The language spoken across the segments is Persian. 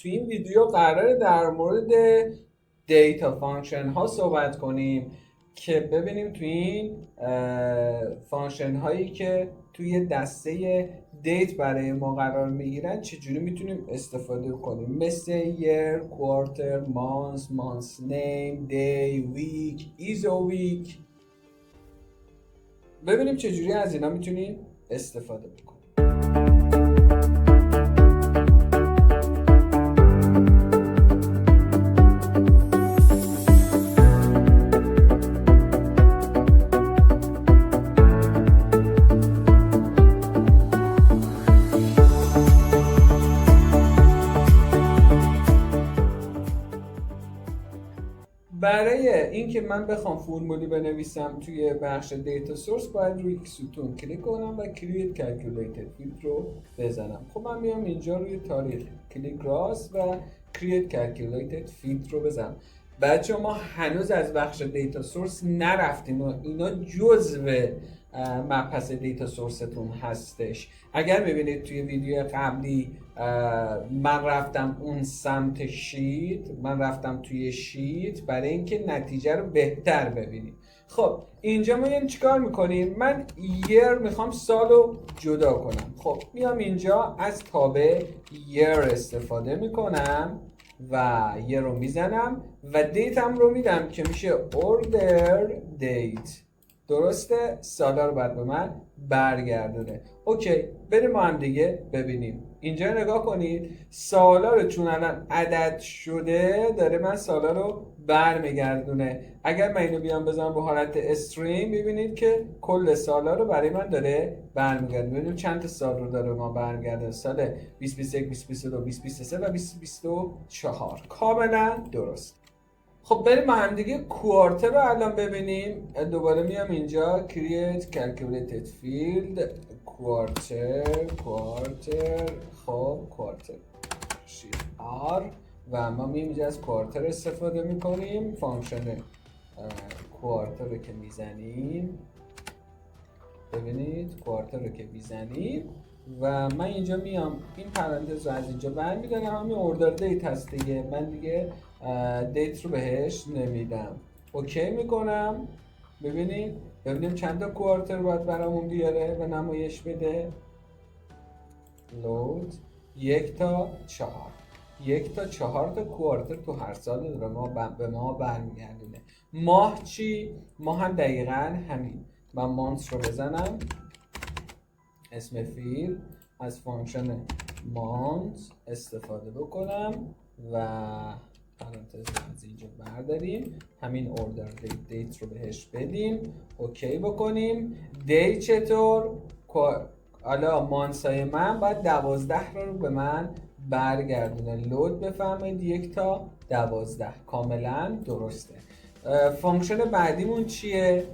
توی این ویدیو قراره در مورد دیتا فانکشن ها صحبت کنیم که ببینیم توی این فانکشن هایی که توی دسته دیت برای ما قرار میگیرن چجوری میتونیم استفاده کنیم، مثل year, quarter, month name, day, week, is a week. ببینیم چجوری از اینا میتونیم استفاده بکنیم. برای اینکه من بخوام فرمولی بنویسم توی بخش دیتا سورس باید روی ستون کلیک کنم و کرییت کلکیولیتد فیلد رو بزنم. خب من میام اینجا روی تاریخ کلیک راست و کرییت کلکیولیتد فیلد رو بزنم. بچه ما هنوز از بخش دیتا سورس نرفتیم و اینا جزو مبحث دیتا سورستون هستش. اگر ببینید توی ویدیو قبلی من رفتم اون سمت شیت، من رفتم توی شیت برای اینکه نتیجه رو بهتر ببینید. خب اینجا ما یعنی چیکار میکنیم؟ من year میخوام سال رو جدا کنم. خب میام اینجا از تابع year استفاده میکنم و یه رو میزنم و دیتم رو میدم که میشه order date. درسته؟ سالا رو بعد به من برگردونه. اوکی، بریم ما هم دیگه ببینیم. اینجا نگاه کنید، سالا رو چون الان عدد شده داره من سالا رو برمیگردونه. اگر من اینو بیام بزنم به حالت استریم میبینید که کل سالا رو برای من داره برمیگردونه. ببینیم چند تا سال رو داره ما برمیگردونه. سال 2021 2022 2023 و 2024. کاملا درست. خب بریم با هم دیگه کوارتر رو الان ببینیم. دوباره میام اینجا create calculated field کوارتر. خب کوارتر R و ما میام اینجا از کوارتر استفاده میکنیم. فانکشن کوارتر رو که میزنیم، ببینید کوارتر رو که میزنیم و من اینجا میام این پرانتز رو از اینجا برمیدارم. همین اوردر دیت هست دیگه، من دیگه دیت رو بهش نمیدم. اوکی میکنم. ببینیم چند تا کوارتر باید برامون بیاره و نمایش بده. لود 1 تا 4. 1 تا 4 تا کوارتر تو هر سال داره به ما برمیگردونه. ماه چی؟ ماه هم دقیقا همین. من مانس رو بزنم، اسم فیل از فانکشن مانس استفاده بکنم و پرانتز رو از اینجا برداریم، همین اوردر دیت رو بهش بدیم، اوکی بکنیم. دی چطور؟ حالا مانسای من باید 12 رو به من برگردونه. لود بفرمایید 1 تا 12. کاملا درسته. فانکشن بعدیمون چیه؟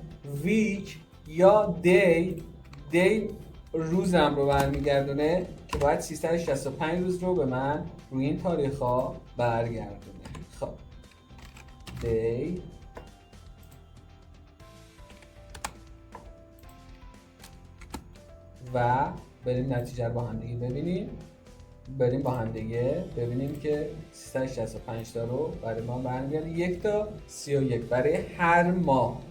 ویک یا دی روزم رو برمیگردونه که باید 365 روز رو به من روی این تاریخ ها برگردونه. خب دی و بریم نتیجه رو با هم دیگه ببینیم. بریم با هم دیگه ببینیم که 365 تا رو برای ما برمیگرده. 1 تا 31 برای هر ماه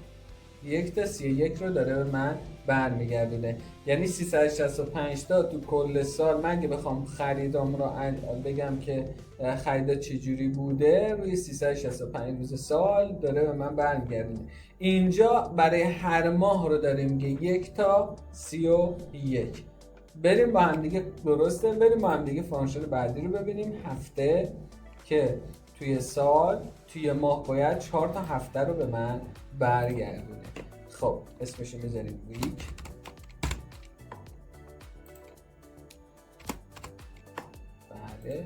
1 تا 31 رو داره به من برمیگردونه. یعنی 365 تا تو کل سال من اگه بخوام خریدام رو بگم که خریدا چجوری بوده، روی 365 روز سال داره به من برمیگردونه. اینجا برای هر ماه رو داریم که 1 تا 31. بریم با هم دیگه، درسته؟ بریم با هم دیگه فانکشن بعدی رو ببینیم. هفته که توی سال توی ماه باید 4 تا هفته رو به من برگردونه. خب اسمشو میذاریم ویک. بله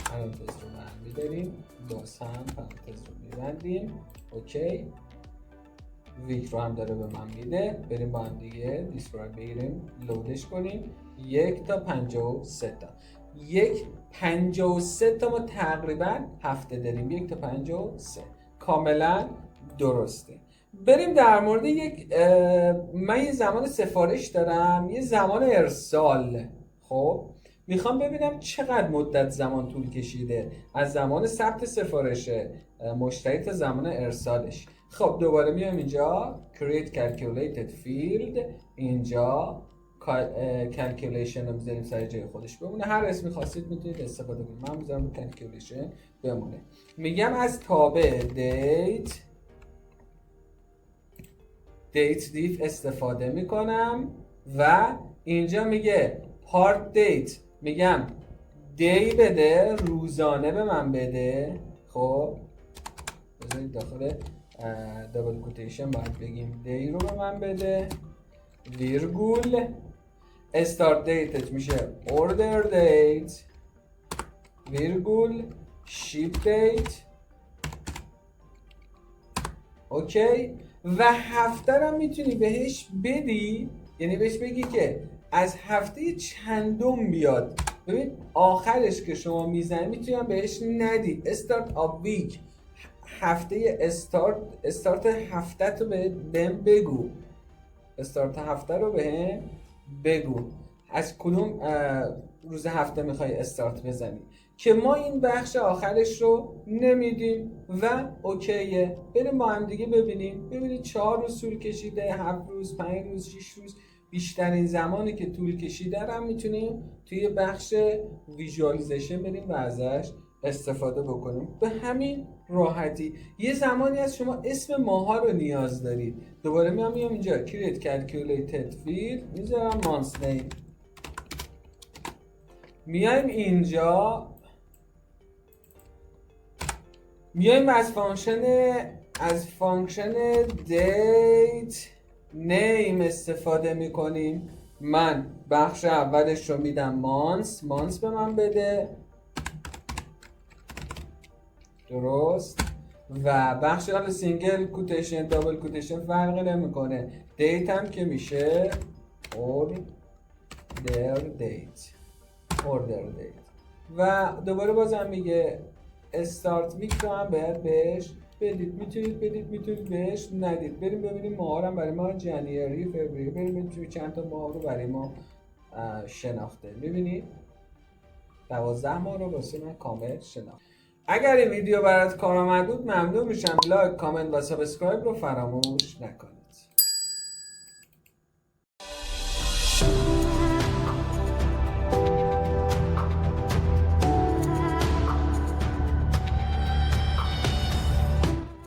پرانتز رو برمیداریم، باز هم پرانتز رو میبندیم. اوکی، ویک رو هم داره به من میده. بریم با هم دیگه دیسکرایب بگیریم، لودش کنیم. 1 تا 53 تا 53 تا ما تقریبا هفته داریم. 1 تا 53 کاملا درسته. بریم در مورد من یه زمان سفارش دارم، یه زمان ارسال. خب میخوام ببینم چقدر مدت زمان طول کشیده از زمان ثبت سفارش مشتری تا زمان ارسالش. خب دوباره میام اینجا create calculated field، اینجا calculation رو میذاریم سر جای خودش بمونه، هر اسمی خواستید میتونید استفاده کنید، من میذارم calculation بمونه. میگم از تابع date div استفاده میکنم و اینجا میگه part date، میگم دی بده، روزانه به من بده. خب بذارید داخل دابل کوتیشن باید بگیم دی رو به من بده، ویرگول استارت دیتش میشه اوردر دیت، ویرگول شیپ دیت. اوکی. و هفته رو میتونی بهش بدی، یعنی بهش بگی که از هفته چندم بیاد. ببین آخرش که شما میزنی میتونی بهش ندی استارت آف ویک، هفته استارت هفته تو بهم بگو، استارت هفته رو بهم بگو از کدوم روز هفته میخوای استارت بزنی، که ما این بخش آخرش رو نمیدیم و اوکیه. بریم با هم دیگه ببینید 4 روز طول کشیده، 7 روز، 5 روز، 6 روز. بیشترین زمانی که طول کشیده رو میتونیم توی بخش ویژوالیزیشن بریم و ازش استفاده بکنیم به همین راحتی. یه زمانی از شما اسم ماها رو نیاز دارید، دوباره میام اینجا create calculated field، میذارم month name، میایم اینجا میایم از فانکشن date name استفاده میکنیم. من بخش اولش رو میدم months به من بده، درست. و بخش حالا سینگل کوتیشن دابل کوتیشن فرقی نمیکنه، دیت هم که میشه order date. و دوباره بازم میگه استارت ویک رو هم باید بهش بدید، میتونید بهش ندید. بریم ببینیم ماه هم برای ما جنیری فوریه، بریم ببینیم چند تا ماه رو برای ما شناخته. میبینید 12 ماه رو واسه من کامل شناخت. اگر این ویدیو برات کارآمد بود ممنون میشم لایک، کامنت و سابسکرایب رو فراموش نکنید.